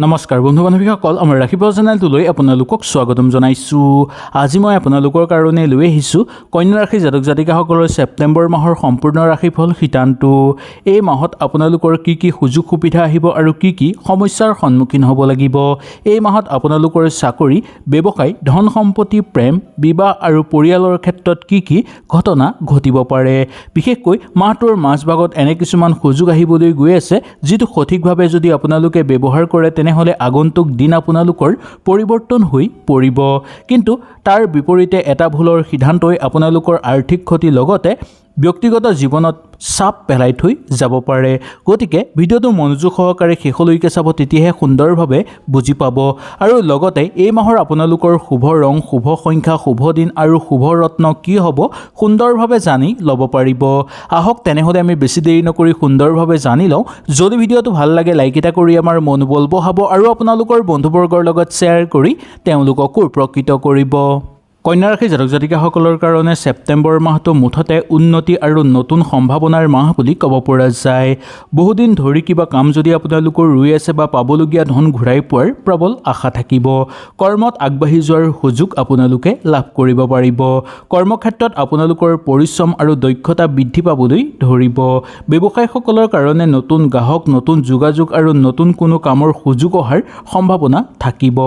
নমস্কাৰ বন্ধু বান্ধৱীসকল আমাৰ ৰাশিফল চেনেলটোলৈ আপোনালোকক স্বাগতম জনাইছোঁ। আজি মই আপোনালোকৰ কাৰণে লৈ আহিছোঁ কন্যা ৰাশি জাতক জাতিকাসকলৰ ছেপ্টেম্বৰ মাহৰ সম্পূৰ্ণ ৰাশিফল সিদ্ধান্ত। এই মাহত আপোনালোকৰ কি কি সুযোগ সুবিধা আহিব আৰু কি কি সমস্যাৰ সন্মুখীন হ'ব লাগিব। এই মাহত আপোনালোকৰ চাকৰি, ব্যৱসায়, ধন সম্পত্তি, প্ৰেম, বিবাহ আৰু পৰিয়ালৰ ক্ষেত্ৰত কি কি ঘটনা ঘটিব পাৰে। বিশেষকৈ মাহটোৰ মাজভাগত এনে কিছুমান সুযোগ আহিবলৈ গৈ আছে যিটো সঠিকভাৱে যদি আপোনালোকে ব্যৱহাৰ কৰে তেনেহলে আগন্তুক দিন আপোনালোকৰ পৰিৱৰ্তন হৈ পৰিব। কিন্তু তাৰ বিপৰীতে এটা ভুলৰ সিদ্ধান্তই আপোনালোকৰ আৰ্থিক ক্ষতি লগতে ব্যক্তিগত জীৱনত চাপ পেলাই থৈ যাব পাৰে। গতিকে ভিডিঅ'টো মনোযোগ সহকাৰে শেষলৈকে চাব, তেতিয়াহে সুন্দৰভাৱে বুজি পাব। আৰু লগতে এই মাহৰ আপোনালোকৰ শুভ ৰং, শুভ সংখ্যা, শুভ দিন আৰু শুভ ৰত্ন কি হ'ব সুন্দৰভাৱে জানি ল'ব পাৰিব। আহক তেনেহ'লে আমি বেছি দেৰি নকৰি সুন্দৰভাৱে জানি লওঁ। যদি ভিডিঅ'টো ভাল লাগে লাইক এটা কৰি আমাৰ মনোবল বঢ়াব আৰু আপোনালোকৰ বন্ধুবৰ্গৰ লগত শ্বেয়াৰ কৰি তেওঁলোককো উপকৃত কৰিব। কন্যা ৰাশি জাতক জাতিকাসকলৰ কাৰণে ছেপ্টেম্বৰ মাহটো মুঠতে উন্নতি আৰু নতুন সম্ভাৱনাৰ মাহ বুলি ক'ব পৰা যায়। বহুদিন ধৰি কিবা কাম যদি আপোনালোকৰ ৰৈ আছে বা পাবলগীয়া ধন ঘূৰাই পোৱাৰ প্ৰবল আশা থাকিব। কৰ্মত আগবাঢ়ি যোৱাৰ সুযোগ আপোনালোকে লাভ কৰিব পাৰিব। কৰ্মক্ষেত্ৰত আপোনালোকৰ পৰিশ্ৰম আৰু দক্ষতা বৃদ্ধি পাবলৈ ধৰিব। ব্যৱসায়ীসকলৰ কাৰণে নতুন গ্ৰাহক, নতুন যোগাযোগ আৰু নতুন কোনো কামৰ সুযোগ অহাৰ সম্ভাৱনা থাকিব।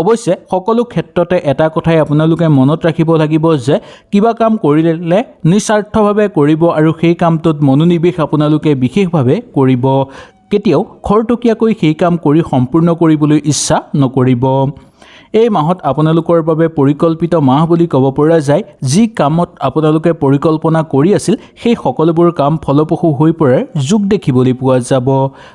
অৱশ্যে সকলো ক্ষেত্ৰতে এটা কথাই আপোনালোকে মনত ৰাখিব লাগিব যে কিবা কাম কৰিলে নিস্বাৰ্থভাৱে কৰিব আৰু সেই কামটোত মনোনিৱেশ আপোনালোকে বিশেষভাৱে কৰিব। কেতিয়াও খৰতকীয়াকৈ সেই কাম কৰি সম্পূৰ্ণ কৰিবলৈ ইচ্ছা নকৰিব। এই মাহত আপোনালোকৰ বাবে পৰিকল্পিত মাহ বুলি ক'ব পৰা যায়। যি কামত আপোনালোকে পৰিকল্পনা কৰি আছিল সেই সকলোবোৰ কাম ফলপ্ৰসূ হৈ পৰাৰ যোগ দেখিবলৈ পোৱা যাব।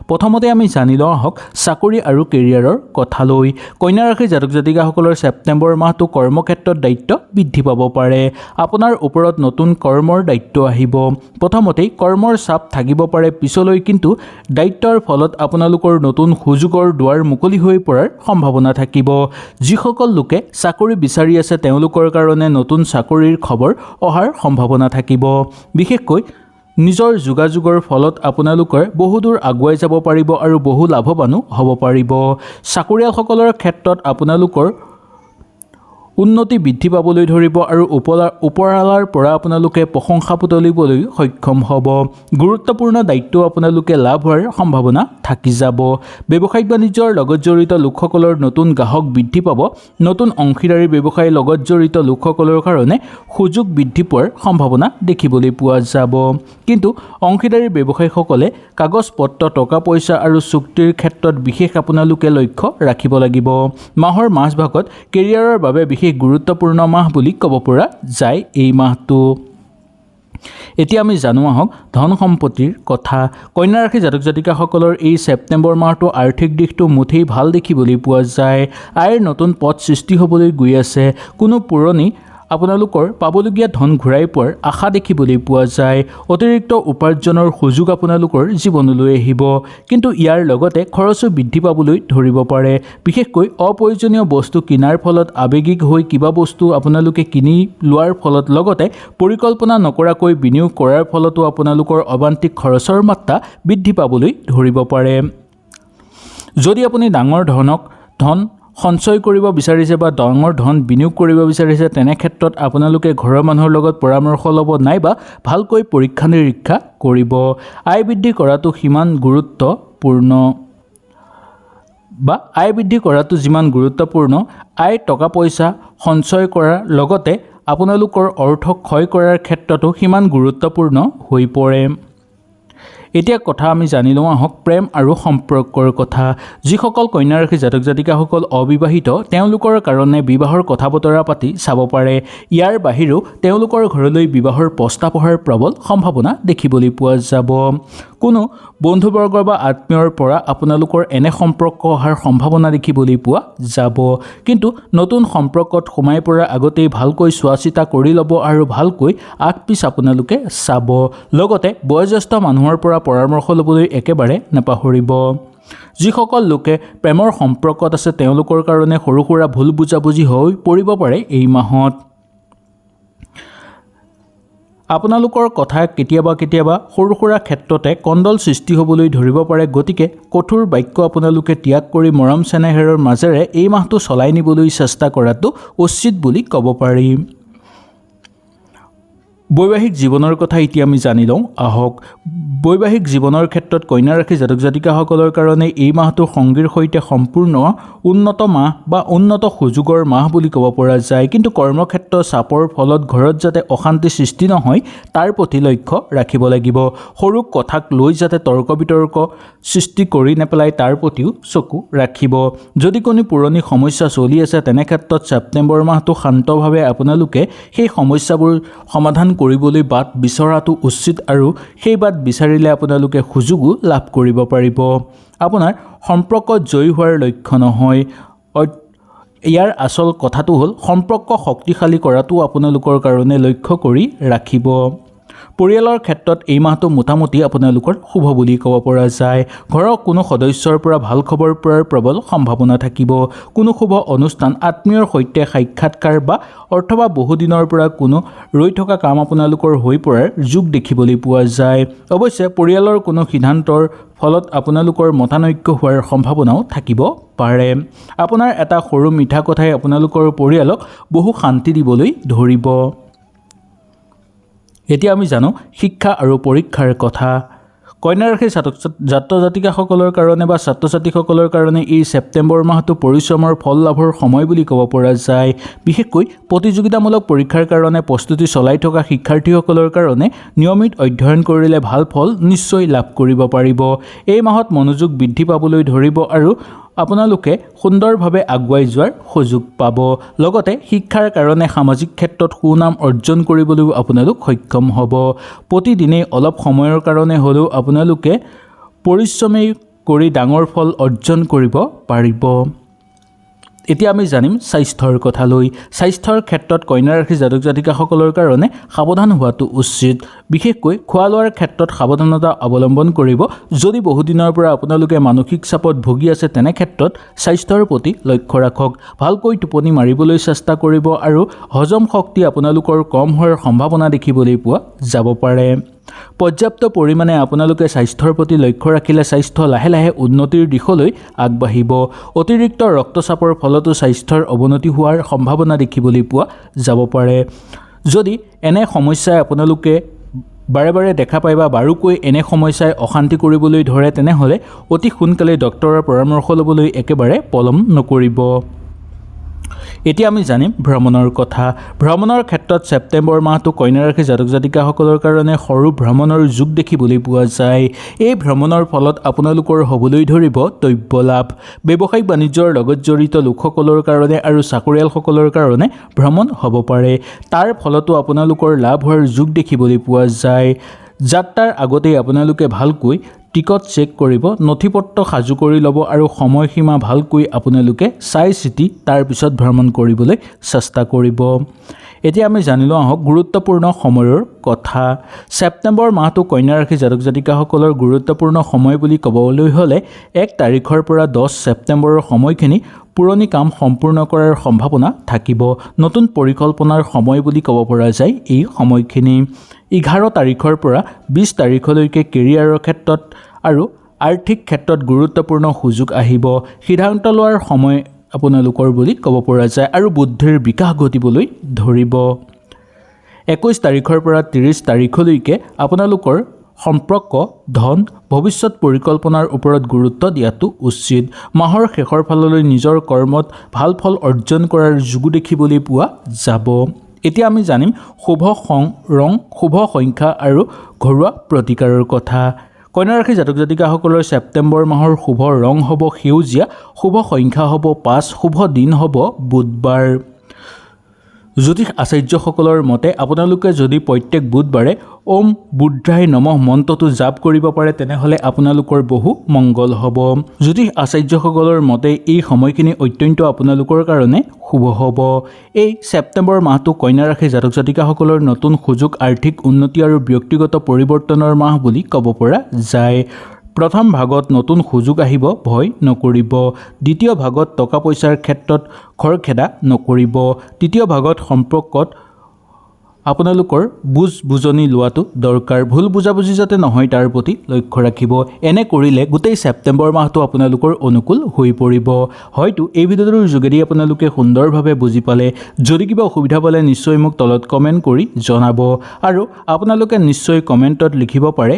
প্ৰথমতে আমি জানি লওঁ আহক চাকৰি আৰু কেৰিয়াৰৰ কথালৈ। কন্যা ৰাশি জাতক জাতিকাসকলৰ ছেপ্টেম্বৰ মাহটো কৰ্মক্ষেত্ৰত দায়িত্ব বৃদ্ধি পাব পাৰে। আপোনাৰ ওপৰত নতুন কৰ্মৰ দায়িত্ব আহিব। প্ৰথমতেই কৰ্মৰ চাপ থাকিব পাৰে, পিছলৈ কিন্তু দায়িত্বৰ ফলত আপোনালোকৰ নতুন সুযোগৰ দুৱাৰ মুকলি হৈ পৰাৰ সম্ভাৱনা থাকিব। যিসকল লোকে চাকৰি বিচাৰি আছে তেওঁলোকৰ কাৰণে নতুন চাকৰিৰ খবৰ অহাৰ সম্ভাৱনা থাকিব। বিশেষকৈ নিজৰ যোগাযোগৰ ফলত আপোনালোকে বহুদূৰ আগুৱাই যাব পাৰিব আৰু বহু লাভৱানো হ'ব পাৰিব। চাকৰিয়ালসকলৰ ক্ষেত্ৰত আপোনালোকৰ উন্নতি বৃদ্ধি পাবলৈ ধৰিব আৰু ওপৰৱালাৰ পৰা আপোনালোকে প্ৰশংসা বুটলিবলৈ সক্ষম হ'ব। গুৰুত্বপূৰ্ণ দায়িত্ব আপোনালোকে লাভ হোৱাৰ সম্ভাৱনা থাকি যাব। ব্যৱসায়িক বাণিজ্যৰ লগত জড়িত লোকসকলৰ নতুন গ্ৰাহক বৃদ্ধি পাব। নতুন অংশীদাৰী ব্যৱসায়ৰ লগত জড়িত লোকসকলৰ কাৰণে সুযোগ বৃদ্ধি পোৱাৰ সম্ভাৱনা দেখিবলৈ পোৱা যাব। কিন্তু অংশীদাৰী ব্যৱসায়ীসকলে কাগজ পত্ৰ, টকা পইচা আৰু চুক্তিৰ ক্ষেত্ৰত বিশেষ আপোনালোকে লক্ষ্য ৰাখিব লাগিব। মাহৰ মাজভাগত কেৰিয়াৰৰ বাবে বিশেষ গুৰুত্বপূৰ্ণ মাহ বুলি ক'ব পৰা যায় এই মাহটো। এতিয়া আমি জানো আহক ধন সম্পত্তিৰ কথা। কন্যা ৰাশি জাতক জাতিকাসকলৰ এই ছেপ্টেম্বৰ মাহটো আৰ্থিক দিশটো মুঠেই ভাল দেখিবলৈ পোৱা যায়। আয়ৰ নতুন পথ সৃষ্টি হ'বলৈ গৈ আছে। কোনো পুৰণি আপোনালোকৰ পাবলগীয়া ধন ঘূৰাই পোৱাৰ আশা দেখিবলৈ পোৱা যায়। অতিৰিক্ত উপাৰ্জনৰ সুযোগ আপোনালোকৰ জীৱনলৈ আহিব। কিন্তু ইয়াৰ লগতে খৰচো বৃদ্ধি পাবলৈ ধৰিব পাৰে। বিশেষকৈ অপ্ৰয়োজনীয় বস্তু কিনাৰ ফলত, আৱেগিক হৈ কিবা বস্তু আপোনালোকে কিনি লোৱাৰ ফলত, লগতে পৰিকল্পনা নকৰাকৈ বিনিয়োগ কৰাৰ ফলতো আপোনালোকৰ অবান্তিক খৰচৰ মাত্ৰা বৃদ্ধি পাবলৈ ধৰিব পাৰে। যদি আপুনি ডাঙৰ ধন সঞ্চয় কৰিব বিচাৰিছে বা ডাঙৰ ধন বিনিয়োগ কৰিব বিচাৰিছে তেনে ক্ষেত্ৰত আপোনালোকে ঘৰৰ মানুহৰ লগত পৰামৰ্শ ল'ব, নাইবা ভালকৈ পৰীক্ষা নিৰীক্ষা কৰিব। আয় বৃদ্ধি কৰাটো যিমান গুৰুত্বপূৰ্ণ, আয় টকা পইচা সঞ্চয় কৰাৰ লগতে আপোনালোকৰ অৰ্থ ক্ষয় কৰাৰ ক্ষেত্ৰতো সিমান গুৰুত্বপূৰ্ণ হৈ পৰে। এতিয়া কথা আমি জানি লওঁ আহক প্ৰেম আৰু সম্পৰ্কৰ কথা। যিসকল কন্যা ৰাশি জাতক জাতিকাসকল অবিবাহিত তেওঁলোকৰ কাৰণে বিবাহৰ কথা বতৰা পাতি চাব পাৰে। ইয়াৰ বাহিৰেও তেওঁলোকৰ ঘৰলৈ বিবাহৰ প্ৰস্তাৱ অহাৰ প্ৰবল সম্ভাৱনা দেখিবলৈ পোৱা যাব। কোনো বন্ধুবৰ্গ বা আত্মীয়ৰ পৰা আপোনালোকৰ এনে সম্পৰ্ক অহাৰ সম্ভাৱনা দেখিবলৈ পোৱা যাব। কিন্তু নতুন সম্পৰ্কত সোমাই পৰাৰ আগতেই ভালকৈ চোৱা চিতা কৰি ল'ব আৰু ভালকৈ আগ পিছ আপোনালোকে চাব। লগতে বয়োজ্যেষ্ঠ মানুহৰ পৰা পৰামৰ্শ ল'বলৈ একেবাৰে নাপাহৰিব। যিসকল লোকে প্ৰেমৰ সম্পৰ্কত আছে তেওঁলোকৰ কাৰণে সৰু সুৰা ভুল বুজাবুজি হৈ পৰিব পাৰে এই মাহত। আপোনালোকৰ কথা কেতিয়াবা কেতিয়াবা সৰু সুৰা ক্ষেত্ৰতে কণ্ডল সৃষ্টি হ'বলৈ ধৰিব পাৰে, গতিকে কঠোৰ বাক্য আপোনালোকে ত্যাগ কৰি মৰম চেনেহেৰৰ মাজেৰে এই মাহটো চলাই নিবলৈ চেষ্টা কৰাটো উচিত বুলি ক'ব পাৰি। বৈবাহিক জীৱনৰ কথা এতিয়া আমি জানি লওঁ আহক। বৈবাহিক জীৱনৰ ক্ষেত্ৰত কন্যা ৰাশি জাতক জাতিকাসকলৰ কাৰণে এই মাহটো সংগীৰ সৈতে সম্পূৰ্ণ উন্নত মাহ বা উন্নত সুযোগৰ মাহ বুলি ক'ব পৰা যায়। কিন্তু কৰ্মক্ষেত্ৰ চাপৰ ফলত ঘৰত যাতে অশান্তি সৃষ্টি নহয় তাৰ প্ৰতি লক্ষ্য ৰাখিব লাগিব। সৰু কথাক লৈ যাতে তৰ্ক বিতৰ্ক সৃষ্টি কৰি নেপেলাই তাৰ প্ৰতিও চকু ৰাখিব। যদি কোনো পুৰণি সমস্যা চলি আছে তেনে ক্ষেত্ৰত ছেপ্টেম্বৰ মাহটো শান্তভাৱে আপোনালোকে সেই সমস্যাবোৰ সমাধান কৰিবলৈ বাট বিচৰাটো উচিত আৰু সেই বাট বিচাৰিলে আপোনালোকে সুযোগো লাভ কৰিব পাৰিব। আপোনাৰ সম্পৰ্কত জয়ী হোৱাৰ লক্ষ্য নহয়, ইয়াৰ আচল কথাটো হ'ল সম্পৰ্ক শক্তিশালী কৰাটো আপোনালোকৰ কাৰণে লক্ষ্য কৰি ৰাখিব। পৰিয়ালৰ ক্ষেত্ৰত এই মাহটো মোটামুটি আপোনালোকৰ শুভ বুলি ক'ব পৰা যায়। ঘৰৰ কোনো সদস্যৰ পৰা ভাল খবৰ পোৱাৰ প্ৰবল সম্ভাৱনা থাকিব। কোনো শুভ অনুষ্ঠান, আত্মীয়ৰ সৈতে সাক্ষাৎকাৰ বা অথবা বহুদিনৰ পৰা কোনো ৰৈ থকা কাম আপোনালোকৰ হৈ পৰাৰ যোগ দেখিবলৈ পোৱা যায়। অৱশ্যে পৰিয়ালৰ কোনো সিদ্ধান্তৰ ফলত আপোনালোকৰ মতানৈক্য হোৱাৰ সম্ভাৱনাও থাকিব পাৰে। আপোনাৰ এটা সৰু মিঠা কথাই আপোনালোকৰ পৰিয়ালক বহু শান্তি দিবলৈ ধৰিব। এতিয়া আমি জানো শিক্ষা আৰু পৰীক্ষাৰ কথা। কন্যা ৰাশিৰ ছাত্ৰ জাতিকাসকলৰ কাৰণে বা ছাত্ৰ ছাত্ৰীসকলৰ কাৰণে এই ছেপ্টেম্বৰ মাহটো পৰিশ্ৰমৰ ফল লাভৰ সময় বুলি ক'ব পৰা যায়। বিশেষকৈ প্ৰতিযোগিতামূলক পৰীক্ষাৰ কাৰণে প্ৰস্তুতি চলাই থকা শিক্ষাৰ্থীসকলৰ কাৰণে নিয়মিত অধ্যয়ন কৰিলে ভাল ফল নিশ্চয় লাভ কৰিব পাৰিব। এই মাহত মনোযোগ বৃদ্ধি পাবলৈ ধৰিব আৰু আপোনালোকে সুন্দৰভাৱে আগুৱাই যোৱাৰ সুযোগ পাব। লগতে শিক্ষাৰ কাৰণে সামাজিক ক্ষেত্ৰত সুনাম অৰ্জন কৰিবলৈও আপোনালোক সক্ষম হ'ব। প্ৰতিদিনেই অলপ সময়ৰ কাৰণে হ'লেও আপোনালোকে পৰিশ্ৰমেই কৰি ডাঙৰ ফল অৰ্জন কৰিব পাৰিব। এতিয়া আমি জানিম স্বাস্থ্যৰ কথালৈ। স্বাস্থ্যৰ ক্ষেত্ৰত কন্যা ৰাশি জাতক জাতিকাসকলৰ কাৰণে সাৱধান হোৱাটো উচিত। বিশেষকৈ খোৱা লোৱাৰ ক্ষেত্ৰত সাৱধানতা অৱলম্বন কৰিব। যদি বহুদিনৰ পৰা আপোনালোকে মানসিক চাপত ভুগি আছে তেনে ক্ষেত্ৰত স্বাস্থ্যৰ প্ৰতি লক্ষ্য ৰাখক। ভালকৈ টোপনি মাৰিবলৈ চেষ্টা কৰিব আৰু হজম শক্তি আপোনালোকৰ কম হোৱাৰ সম্ভাৱনা দেখিবলৈ পোৱা যাব পাৰে। পৰ্যাপ্ত পৰিমাণে আপোনালোকে স্বাস্থ্যৰ প্ৰতি লক্ষ্য ৰাখিলে স্বাস্থ্য লাহে লাহে উন্নতিৰ দিশলৈ আগবাঢ়িব। অতিৰিক্ত ৰক্তচাপৰ ফলতো স্বাস্থ্যৰ অৱনতি হোৱাৰ সম্ভাৱনা দেখিবলৈ পোৱা যাব পাৰে। যদি এনে সমস্যাই আপোনালোকে বাৰে বাৰে দেখা পায় বা বাৰুকৈ এনে সমস্যাই অশান্তি কৰিবলৈ ধৰে তেনেহ'লে অতি সোনকালে ডক্তৰৰ পৰামৰ্শ ল'বলৈ একেবাৰে পলম নকৰিব। এতিয়া আমি জানিম ভ্ৰমণৰ কথা। ভ্ৰমণৰ ক্ষেত্ৰত ছেপ্টেম্বৰ মাহটো কন্যা ৰাশি জাতক জাতিকাসকলৰ কাৰণে সৰু ভ্ৰমণৰ যোগ দেখিবলৈ পোৱা যায়। এই ভ্ৰমণৰ ফলত আপোনালোকৰ হ'বলৈ ধৰিব দ্ৰব্য লাভ। ব্যৱসায়িক বাণিজ্যৰ লগত জড়িত লোকসকলৰ কাৰণে আৰু চাকৰিয়ালসকলৰ কাৰণে ভ্ৰমণ হ'ব পাৰে। তাৰ ফলতো আপোনালোকৰ লাভ হোৱাৰ যোগ দেখিবলৈ পোৱা যায়। যাত্ৰাৰ আগতেই আপোনালোকে ভালকৈ টিকট চেক কৰিব, নথি পত্ৰ সাজু কৰি ল'ব আৰু সময়সীমা ভালকৈ আপোনালোকে চাই চিতি তাৰপিছত ভ্ৰমণ কৰিবলৈ চেষ্টা কৰিব। এতিয়া আমি জানিলোঁ আহক গুৰুত্বপূৰ্ণ সময়ৰ কথা। ছেপ্টেম্বৰ মাহটো কন্যা ৰাশি জাতক জাতিকাসকলৰ গুৰুত্বপূৰ্ণ সময় বুলি ক'বলৈ হ'লে 1 তাৰিখৰ পৰা 10 ছেপ্টেম্বৰৰ সময়খিনি পুৰণি কাম সম্পূৰ্ণ কৰাৰ সম্ভাৱনা থাকিব। নতুন পৰিকল্পনাৰ সময় বুলি ক'ব পৰা যায় এই সময়খিনি। 11 তাৰিখৰ পৰা 20 তাৰিখলৈকে কেৰিয়াৰৰ ক্ষেত্ৰত আৰু আৰ্থিক ক্ষেত্ৰত গুৰুত্বপূৰ্ণ সুযোগ আহিব। সিদ্ধান্ত লোৱাৰ সময় আপোনালোকৰ বুলি ক'ব পৰা যায় আৰু বুদ্ধিৰ বিকাশ ঘটিবলৈ ধৰিব। 21 তাৰিখৰ পৰা 30 তাৰিখলৈকে আপোনালোকৰ সম্পৰ্ক, ধন, ভৱিষ্যত পৰিকল্পনাৰ ওপৰত গুৰুত্ব দিয়াটো উচিত। মাহৰ শেষৰ ফাললৈ নিজৰ কৰ্মত ভাল ফল অৰ্জন কৰাৰ যোগো দেখিবলৈ পোৱা যাব। এতিয়া আমি জানিম শুভ ৰং, শুভ সংখ্যা আৰু ঘৰুৱা প্ৰতিকাৰৰ কথা। কন্যা ৰাশি জাতক জাতিকাসকলৰ ছেপ্টেম্বৰ মাহৰ শুভ ৰং হ'ব সেউজীয়া, শুভ সংখ্যা হ'ব 5, শুভ দিন হ'ব বুধবাৰ। জ্যোতিষ আচাৰ্যসকলৰ মতে আপোনালোকে যদি প্ৰত্যেক বুধবাৰে ওম বুদ্ধায় নমঃ মন্ত্ৰটো জাপ কৰিব পাৰে তেনেহ'লে আপোনালোকৰ বহু মংগল হ'ব। জ্যোতিষ আচাৰ্যসকলৰ মতে এই সময়খিনি অত্যন্ত আপোনালোকৰ কাৰণে শুভ হ'ব। এই ছেপ্টেম্বৰ মাহটো কন্যা ৰাশি জাতক জাতিকাসকলৰ নতুন সুযোগ, আৰ্থিক উন্নতি আৰু ব্যক্তিগত পৰিৱৰ্তনৰ মাহ বুলি ক'ব পৰা যায়। প্ৰথম ভাগত নতুন সুযোগ আহিব, ভয় নকৰিব। দ্বিতীয় ভাগত টকা পইচাৰ ক্ষেত্ৰত খৰখেদা নকৰিব। তৃতীয় ভাগত সম্পৰ্কত আপোনালোকৰ বুজনি লোৱাটো দৰকাৰ। ভুল বুজাবুজি যাতে নহয় তাৰ প্ৰতি লক্ষ্য ৰাখিব। এনে কৰিলে গোটেই ছেপ্টেম্বৰ মাহটো আপোনালোকৰ অনুকূল হৈ পৰিব। হয়তো এই ভিডিঅ'টোৰ যোগেদি আপোনালোকে সুন্দৰভাৱে বুজি পালে। যদি কিবা অসুবিধা পালে নিশ্চয় মোক তলত কমেণ্ট কৰি জনাব আৰু আপোনালোকে নিশ্চয় কমেণ্টত লিখিব পাৰে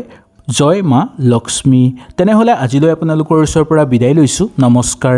জয় মা লক্ষ্মী। তেনেহ'লে আজিলৈ আপোনালোকৰ ওচৰৰ পৰা বিদায় লৈছোঁ। নমস্কাৰ।